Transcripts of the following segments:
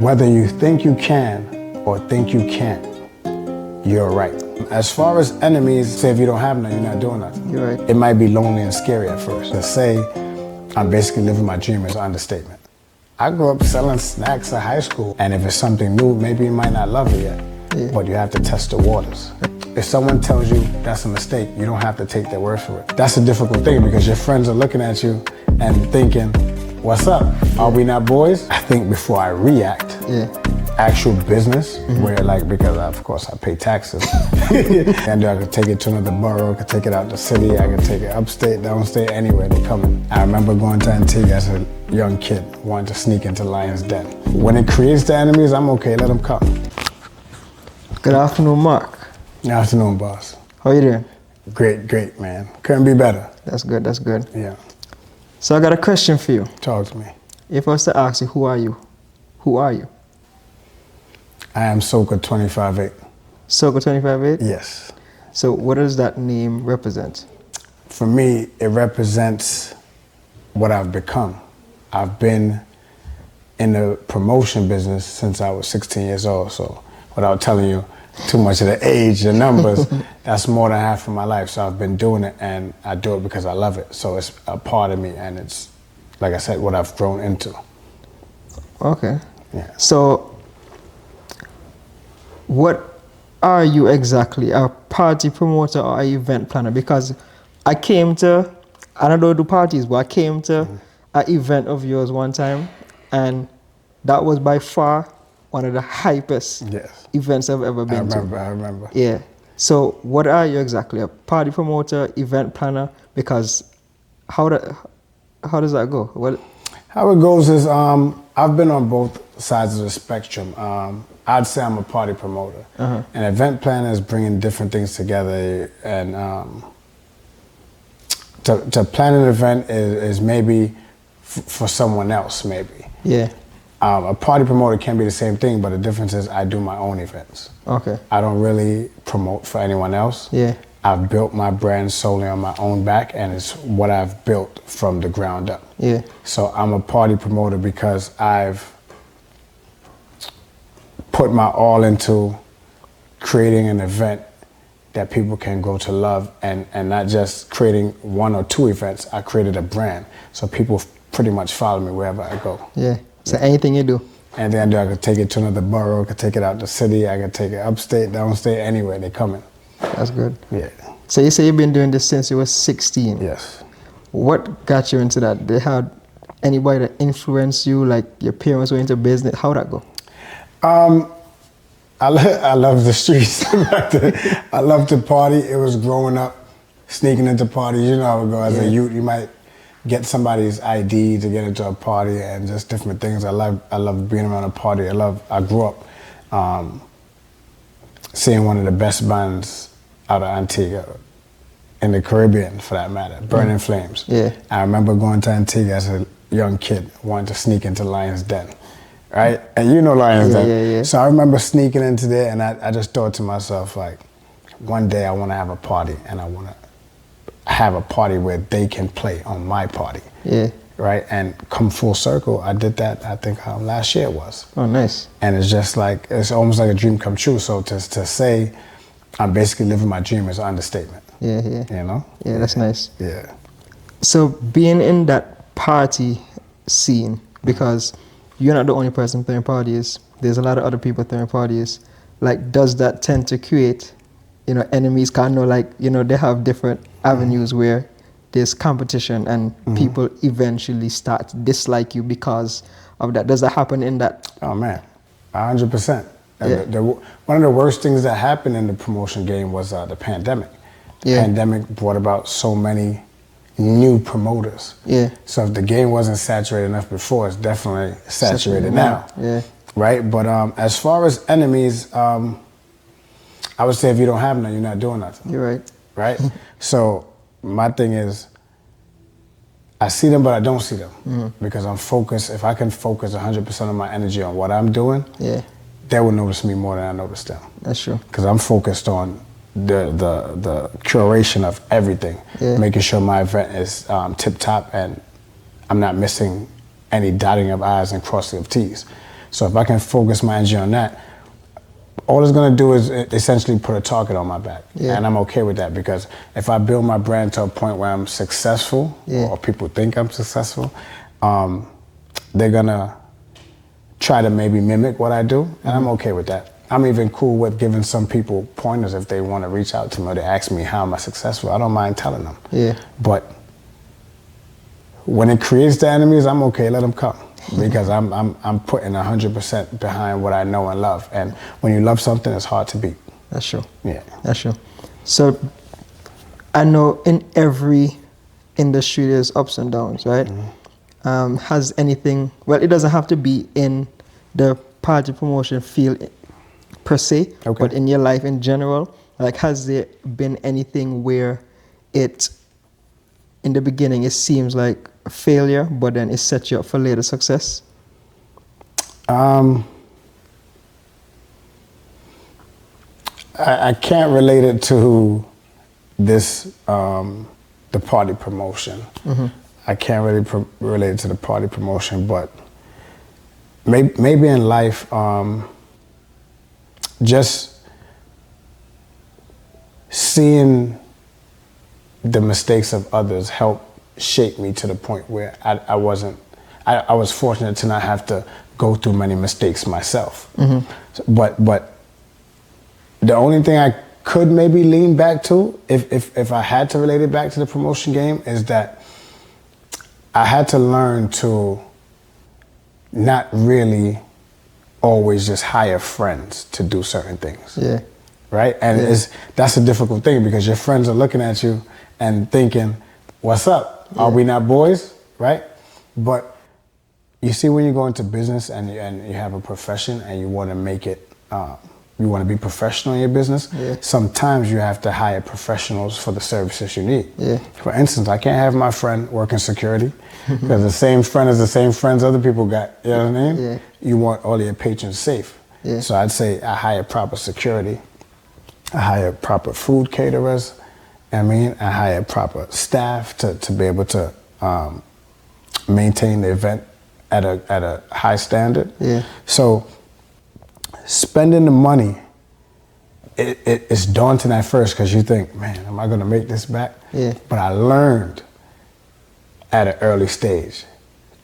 Whether you think you can or think you can't, you're right. As far as enemies, say if you don't have none, you're not doing nothing. You're right. It might be lonely and scary at first. To say I'm basically living my dream is an understatement. I grew up selling snacks at high school, and if it's something new, maybe you might not love it yet, but you have to test the waters. If someone tells you that's a mistake, you don't have to take their word for it. That's a difficult thing because your friends are looking at you and thinking, what's up? Are we not boys? I think before I react, actual business, where like, because of course I pay taxes. And I could take it to another borough, I could take it out the city, I could take it upstate, downstate, anywhere they coming. I remember going to Antigua as a young kid, wanting to sneak into Lion's Den. When it creates the enemies, I'm okay, let them come. Good afternoon, Mark. Good afternoon, boss. How you doing? Great, man. Couldn't be better. That's good. Yeah. So I got a question for you. Talk to me. If I was to ask you, who are you? Who are you? I am Soca 25-8. Soca 25-8? Yes. So what does that name represent? For me, it represents what I've become. I've been in the promotion business since I was 16 years old, so without telling you too much of the age, the numbers, that's more than half of my life. So I've been doing it, and I do it because I love it. So it's a part of me, and it's, like I said, what I've grown into. Okay. Yeah. So what are you exactly? A party promoter or an event planner? Because I came to, I don't do parties, but I came to an event of yours one time, and that was by far one of the hypest events I've ever been to. I remember. Yeah. So what are you exactly? A party promoter, event planner? Because how does that go? How it goes is I've been on both sides of the spectrum. I'd say I'm a party promoter. An event planner is bringing different things together, and to plan an event is maybe for someone else, maybe. Yeah. A party promoter can be the same thing, but the difference is I do my own events. Okay. I don't really promote for anyone else. Yeah. I've built my brand solely on my own back, and it's what I've built from the ground up. Yeah. So I'm a party promoter because I've put my all into creating an event that people can go to love, and not just creating one or two events. I created a brand, so people pretty much follow me wherever I go. Yeah. So anything you do? Anything I do, I could take it to another borough, I could take it out the city, I could take it upstate, downstate, anywhere they coming. That's good. Yeah. So you say you've been doing this since you were 16? Yes. What got you into that? Did had anybody that influenced you, like your parents were into business? How'd that go? I love the streets. I love to party. It was growing up, sneaking into parties. You know how it goes. As a youth, you might get somebody's ID to get into a party, and just different things. I love being around a party. I grew up seeing one of the best bands out of Antigua, in the Caribbean for that matter, Burning Flames. Yeah. I remember going to Antigua as a young kid, wanting to sneak into Lion's Den, right? And you know Lion's Den. Yeah. So I remember sneaking into there, and I just thought to myself, like, one day I want to have a party, and I want to have a party where they can play on my party. Yeah. Right? And come full circle, I did that, I think last year it was. Oh, nice. And it's just like, it's almost like a dream come true. So to say I'm basically living my dream is an understatement. Yeah. You know? Yeah, that's nice. Yeah. So being in that party scene, because you're not the only person throwing parties, there's a lot of other people throwing parties. Like, does that tend to create, enemies? Kind of like, they have different avenues where there's competition, and people eventually start to dislike you because of that. Does that happen in that? Oh man, 100%. Yeah. One of the worst things that happened in the promotion game was the pandemic. The pandemic brought about so many new promoters. Yeah. So if the game wasn't saturated enough before, it's definitely saturated now. Yeah. Right? But as far as enemies, I would say if you don't have none, you're not doing nothing. You're right. Right? So my thing is, I see them, but I don't see them because I'm focused. If I can focus 100% of my energy on what I'm doing, they will notice me more than I notice them. That's true. Because I'm focused on the curation of everything, making sure my event is tip top and I'm not missing any dotting of I's and crossing of T's. So if I can focus my energy on that, all it's going to do is essentially put a target on my back. Yeah. And I'm okay with that, because if I build my brand to a point where I'm successful, Yeah. or people think I'm successful, they're going to try to maybe mimic what I do, and I'm okay with that. I'm even cool with giving some people pointers if they want to reach out to me or they ask me how am I successful. I don't mind telling them. Yeah. But when it creates the enemies, I'm okay, let them come. Because I'm putting 100% behind what I know and love. And when you love something, it's hard to beat. That's true. Yeah. That's true. So I know in every industry there's ups and downs, right? Has anything, well, it doesn't have to be in the party promotion field per se, Okay. but in your life in general, like, has there been anything where it, in the beginning, it seems like a failure, but then it sets you up for later success? I can't relate it to this, the party promotion. I can't really relate it to the party promotion, but maybe in life, just seeing the mistakes of others helped shape me to the point where I was fortunate to not have to go through many mistakes myself. But the only thing I could maybe lean back to, if I had to relate it back to the promotion game, is that I had to learn to not really always just hire friends to do certain things. Yeah. Right? And that's a difficult thing, because your friends are looking at you and thinking, what's up? Are we not boys? Right? But you see, when you go into business and you have a profession and you want to make it, you want to be professional in your business, sometimes you have to hire professionals for the services you need. Yeah. For instance, I can't have my friend working security, because the same friend is the same friends other people got. You know what I mean? Yeah. You want all your patrons safe. Yeah. So I'd say I hire proper security. I hire proper food caterers. I hire proper staff to be able to maintain the event at a high standard. Yeah. So spending the money, it's daunting at first, because you think, man, am I going to make this back? Yeah. But I learned at an early stage,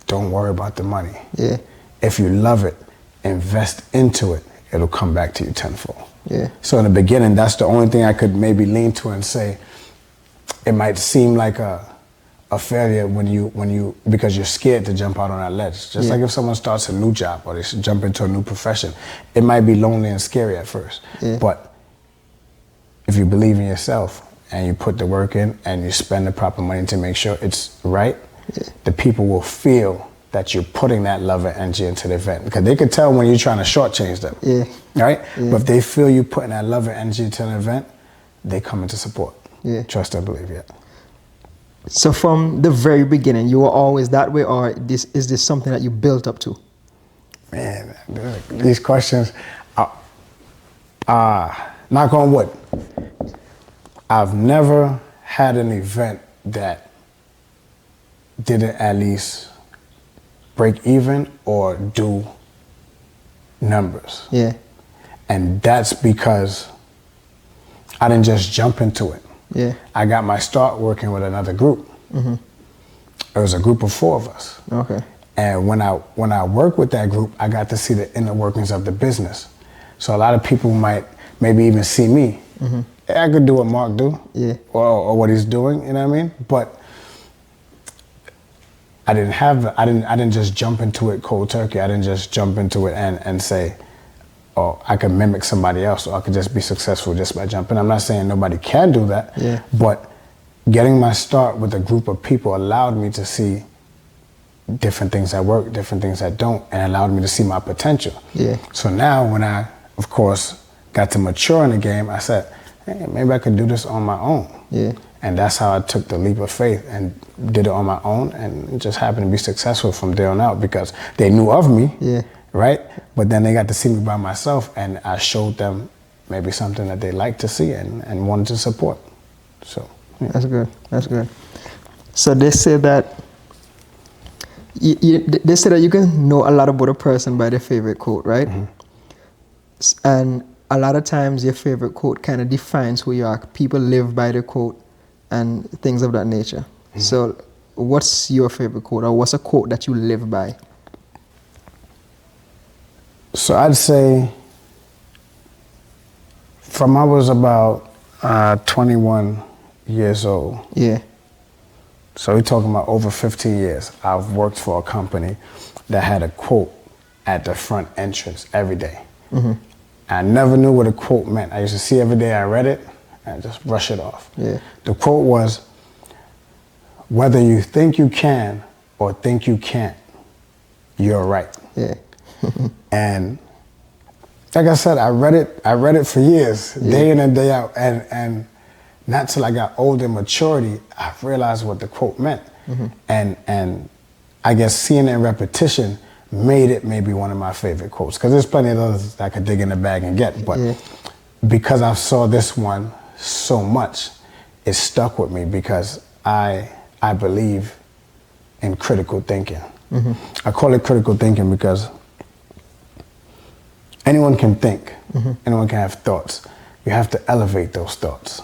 don't worry about the money. Yeah. If you love it, invest into it, it'll come back to you tenfold. Yeah. So in the beginning, that's the only thing I could maybe lean to and say, it might seem like a failure when you because you're scared to jump out on that ledge. Just like if someone starts a new job or they should jump into a new profession, it might be lonely and scary at first. Yeah. But if you believe in yourself and you put the work in and you spend the proper money to make sure it's right, the people will feel that you're putting that love and energy into the event, because they could tell when you're trying to shortchange them. Yeah. Right? Yeah. But if they feel you putting that love and energy into an event, they come into support. Yeah. Trust and believe, yeah. So from the very beginning, you were always that way, or is this something that you built up to? Man, these questions, knock on wood, I've never had an event that didn't at least break even or do numbers. Yeah. And that's because I didn't just jump into it. Yeah. I got my start working with another group. It was a group of 4 of us. Okay. And when I worked with that group, I got to see the inner workings of the business. So a lot of people might maybe even see me. Yeah, I could do what Mark do, or what he's doing. You know what I mean? But I didn't just jump into it cold turkey. I didn't just jump into it and say, oh, I could mimic somebody else, or I could just be successful just by jumping. I'm not saying nobody can do that, but getting my start with a group of people allowed me to see different things that work, different things that don't, and allowed me to see my potential. Yeah. So now when I, of course, got to mature in the game, I said, hey, maybe I could do this on my own. Yeah. And that's how I took the leap of faith and did it on my own, and it just happened to be successful from there on out, because they knew of me, right? But then they got to see me by myself, and I showed them maybe something that they liked to see and wanted to support. So yeah. That's good. That's good. So they say that They say that you can know a lot about a person by their favorite quote, right? And a lot of times your favorite quote kind of defines who you are. People live by the quote and things of that nature. So what's your favorite quote, or what's a quote that you live by? So I'd say from I was about 21 years old. Yeah. So we're talking about over 15 years. I've worked for a company that had a quote at the front entrance every day. I never knew what a quote meant. I used to see every day I read it and just brush it off. Yeah. The quote was, whether you think you can or think you can't, you're right. Yeah. And like I said, I read it for years, day in and day out, and not till I got older and maturity, I realized what the quote meant. And I guess seeing it in repetition made it maybe one of my favorite quotes, because there's plenty of others that I could dig in the bag and get, but because I saw this one so much, it stuck with me, because I believe in critical thinking. I call it critical thinking because anyone can think, anyone can have thoughts. You have to elevate those thoughts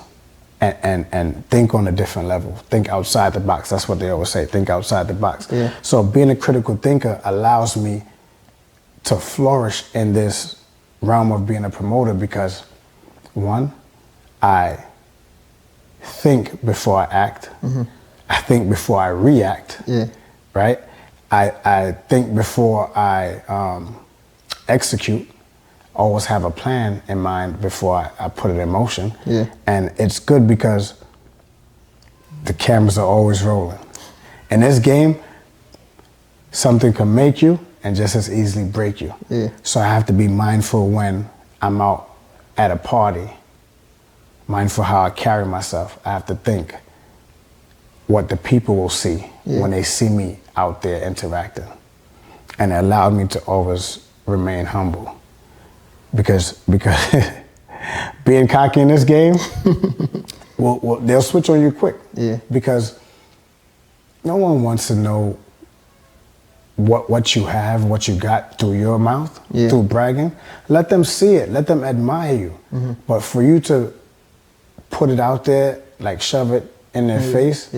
and think on a different level. Think outside the box. That's what they always say, think outside the box. So being a critical thinker allows me to flourish in this realm of being a promoter, because one, I think before I act. I think before I react, right? I think before I execute. Always have a plan in mind before I put it in motion. And it's good because the cameras are always rolling. In this game, something can make you and just as easily break you. So I have to be mindful when I'm out at a party, mindful how I carry myself. I have to think what the people will see when they see me out there interacting. And it allowed me to always remain humble. Because being cocky in this game, well, they'll switch on you quick. Because no one wants to know what you have, what you got through your mouth, through bragging. Let them see it. Let them admire you. But for you to put it out there, like shove it in their face,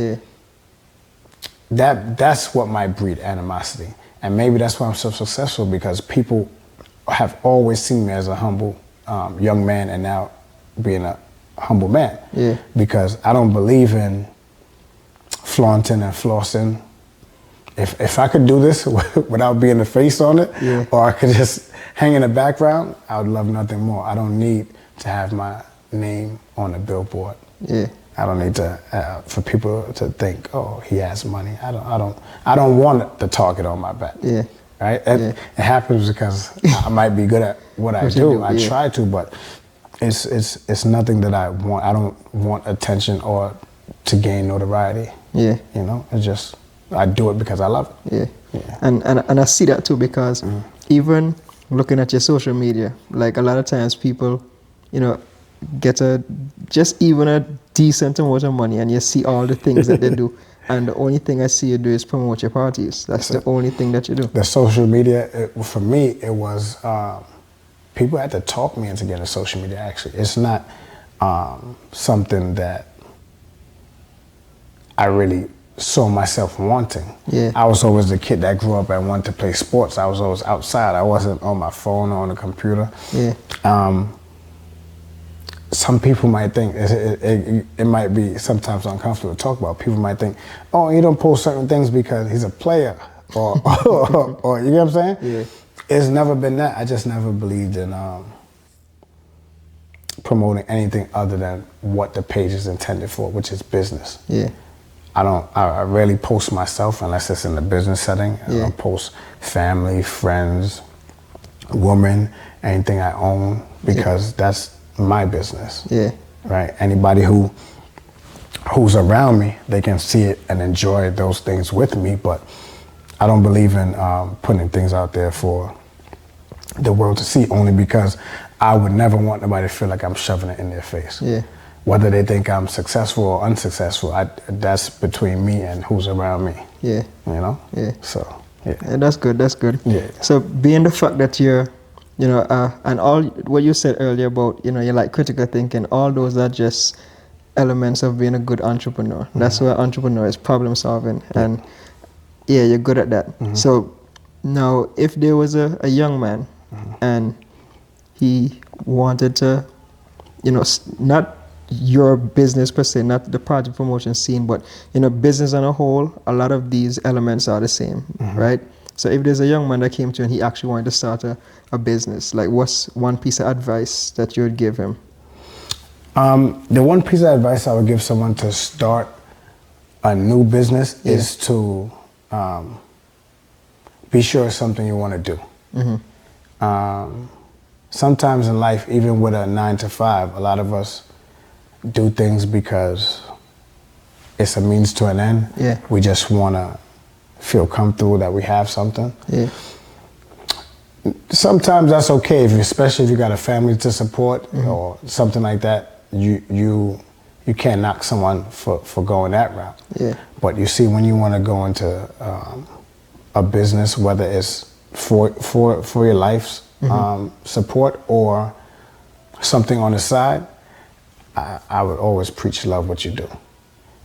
that's what might breed animosity. And maybe that's why I'm so successful, because people have always seen me as a humble young man, and now being a humble man. Because I don't believe in flaunting and flossing. If I could do this without being the face on it, or I could just hang in the background, I would love nothing more. I don't need to have my name on a billboard. I don't need to for people to think, oh, he has money. I don't want the target on my back. Right? It happens because I might be good at what I do. I try to, but it's nothing that I want. I don't want attention or to gain notoriety. You know, it's just I do it because I love it. And I see that too, because even looking at your social media, like a lot of times people, you know, get just even a decent amount of money, and you see all the things that they do. And the only thing I see you do is promote your parties. That's the only thing that you do. The social media, for me, it was, people had to talk me into getting social media, actually. It's not something that I really saw myself wanting. I was always the kid that grew up and wanted to play sports. I was always outside. I wasn't on my phone or on the computer. Some people might think it might be sometimes uncomfortable to talk about. People might think, oh, he don't post certain things because he's a player, or you know what I'm saying? It's never been that. I just never believed in promoting anything other than what the page is intended for, which is business. I rarely post myself unless it's in a business setting. I don't post family, friends, women, anything I own, because that's my business. Right? Anybody who's around me, they can see it and enjoy those things with me, but I don't believe in putting things out there for the world to see, only because I would never want nobody to feel like I'm shoving it in their face. Whether they think I'm successful or unsuccessful, that's between me and who's around me. You know? So Yeah, that's good. That's good. Yeah. So being the fact that you're, and all what you said earlier about, you like critical thinking, all those are just elements of being a good entrepreneur. Mm-hmm. That's where entrepreneur is problem solving, and yeah, you're good at that. Mm-hmm. So now, if there was a young man and he wanted to, not your business per se, not the party promotion scene, but business on a whole, a lot of these elements are the same, right? So if there's a young man that came to you and he actually wanted to start a business, like what's one piece of advice that you would give him? The one piece of advice I would give someone to start a new business is to be sure it's something you want to do. Sometimes in life, even with a 9-to-5, a lot of us do things because it's a means to an end. Yeah. We just want to feel comfortable that we have something. Yeah. Sometimes that's okay, especially if you got a family to support or something like that. You can't knock someone for going that route. Yeah. But you see, when you want to go into a business, whether it's for your life's support or something on the side, I would always preach love what you do.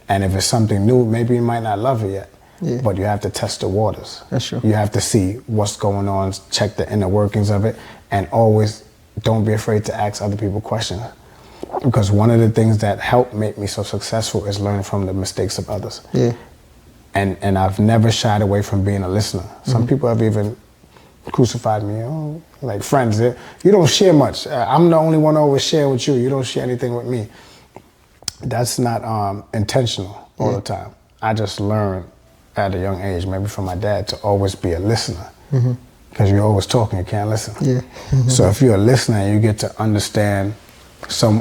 And if it's something new, maybe you might not love it yet, but you have to test the waters. That's true. You have to see what's going on, check the inner workings of it, and always don't be afraid to ask other people questions. Because one of the things that helped make me so successful is learning from the mistakes of others. Yeah. And I've never shied away from being a listener. Some people have even crucified me, like friends. You don't share much. I'm the only one always share with you. You don't share anything with me. That's not intentional all the time. I just learned at a young age, maybe from my dad, to always be a listener. Because you're always talking, you can't listen. Yeah. So if you're a listener, you get to understand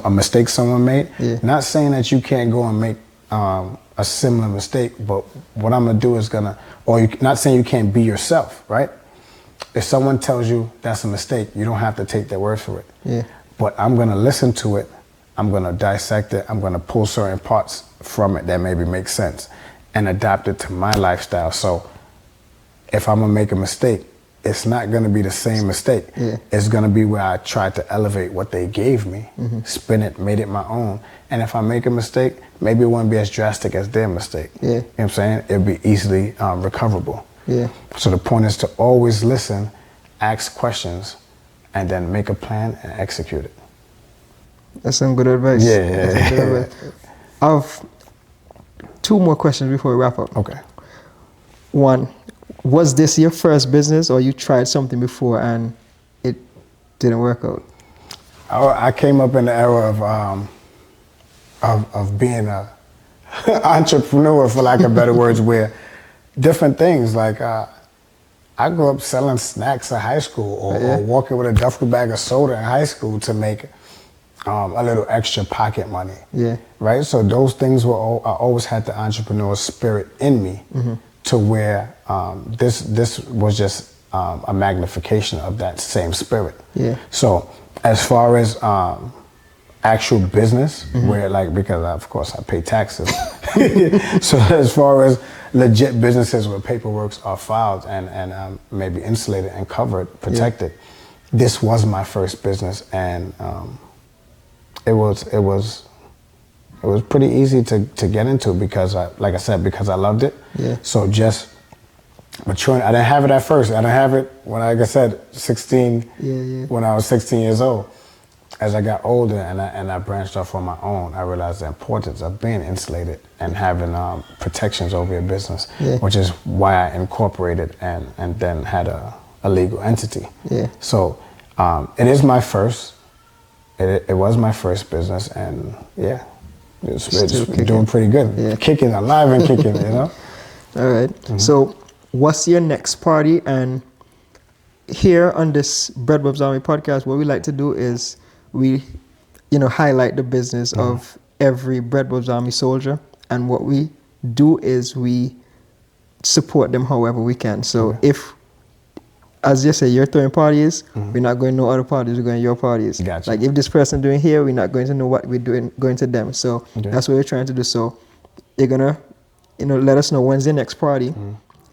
a mistake someone made. Not saying that you can't go and make a similar mistake, but what I'm gonna do is not saying you can't be yourself, right? If someone tells you that's a mistake, you don't have to take their word for it. Yeah. But I'm gonna listen to it, I'm gonna dissect it, I'm gonna pull certain parts from it that maybe make sense and adapt it to my lifestyle. So if I'm gonna make a mistake, it's not gonna be the same mistake. It's gonna be where I tried to elevate what they gave me, spin it, made it my own. And if I make a mistake, maybe it won't be as drastic as their mistake. You know what I'm saying? It'll be easily recoverable. So the point is to always listen, ask questions, and then make a plan and execute it. That's some good advice. That's some good advice. I have 2 more questions before we wrap up. Okay. One, was this your first business or you tried something before and it didn't work out? I came up in the era of being an entrepreneur, for lack of better words, where different things like I grew up selling snacks in high school or walking with a duffel bag of soda in high school to make a little extra pocket money. Right? So those things I always had the entrepreneur spirit in me to where this was just a magnification of that same spirit. So as far as actual business, where because of course I pay taxes. So as far as legit businesses where paperworks are filed and maybe insulated and covered, protected, this was my first business, and it was pretty easy to get into because like I said, because I loved it. So just maturing. I didn't have it at first. I didn't have it when, like I said, 16. When I was 16 years old. As I got older and I branched off on my own, I realized the importance of being insulated and having protections over your business, which is why I incorporated and then had a legal entity. So it is my first. It was my first business, and it's doing pretty good. Kicking, alive and kicking, All right. So what's your next party? And here on this Bread Bubs Army podcast, what we like to do is we, highlight the business of every Bread Bubs Army soldier. And what we do is we support them however we can. So if, as you say, you're throwing parties, we're not going to no other parties, we're going to your parties. Gotcha. Like if this person doing here, we're not going to know what we're doing, going to them. So that's what we're trying to do. So you're going to, let us know when's your next party.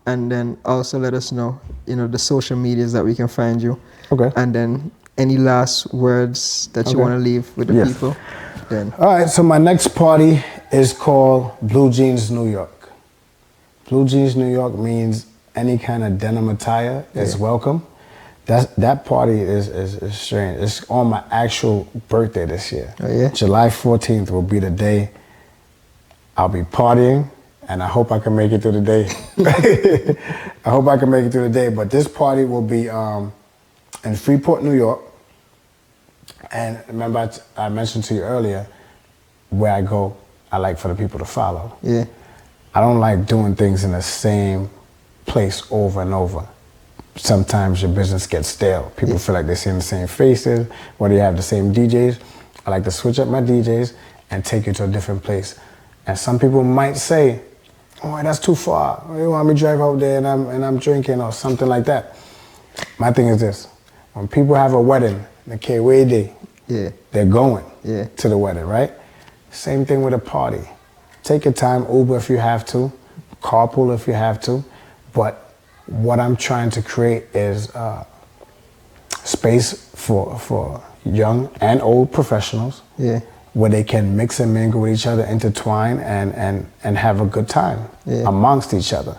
and then also let us know, the social medias that we can find you. Okay. And then any last words that you want to leave with the Yes. people. Then. All right, so my next party is called Blue Jeans New York. Blue Jeans New York means any kind of denim attire is welcome. That party is strange. It's on my actual birthday this year. Oh, yeah? July 14th will be the day I'll be partying, and I hope I can make it through the day. I hope I can make it through the day, but this party will be in Freeport, New York. And remember, I mentioned to you earlier, where I go, I like for the people to follow. Yeah. I don't like doing things in the same place over and over. Sometimes your business gets stale. People feel like they're seeing the same faces, whether you have the same DJs. I like to switch up my DJs and take you to a different place. And some people might say, oh, that's too far. You want me to drive out there and I'm drinking or something like that. My thing is this. When people have a wedding, the K-Way they're going to the wedding, right? Same thing with a party. Take your time, Uber if you have to, carpool if you have to, but what I'm trying to create is space for young and old professionals where they can mix and mingle with each other, intertwine, and have a good time amongst each other.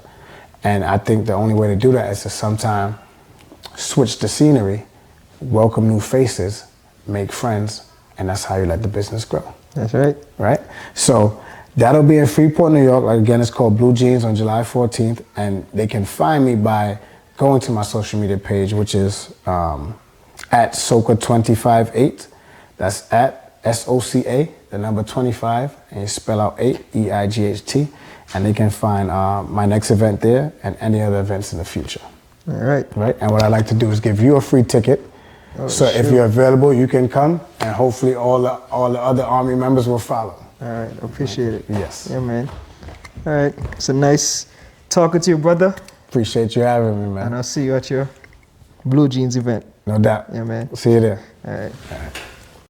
And I think the only way to do that is to sometime switch the scenery, welcome new faces, make friends, and that's how you let the business grow. That's right. Right? So that'll be in Freeport, New York. Like, again, it's called Blue Jeans on July 14th. And they can find me by going to my social media page, which is at Soca258. That's at SOCA, the number 25, and you spell out 8, EIGHT. And they can find my next event there and any other events in the future. All right. Right? And what I like to do is give you a free ticket. So if you're available, you can come, and hopefully all the other Army members will follow. All right, appreciate it. Yes. Yeah, man. All right, it's a nice talking to you, brother. Appreciate you having me, man. And I'll see you at your Blue Jeans event. No doubt. Yeah, man. See you there. All right. All right.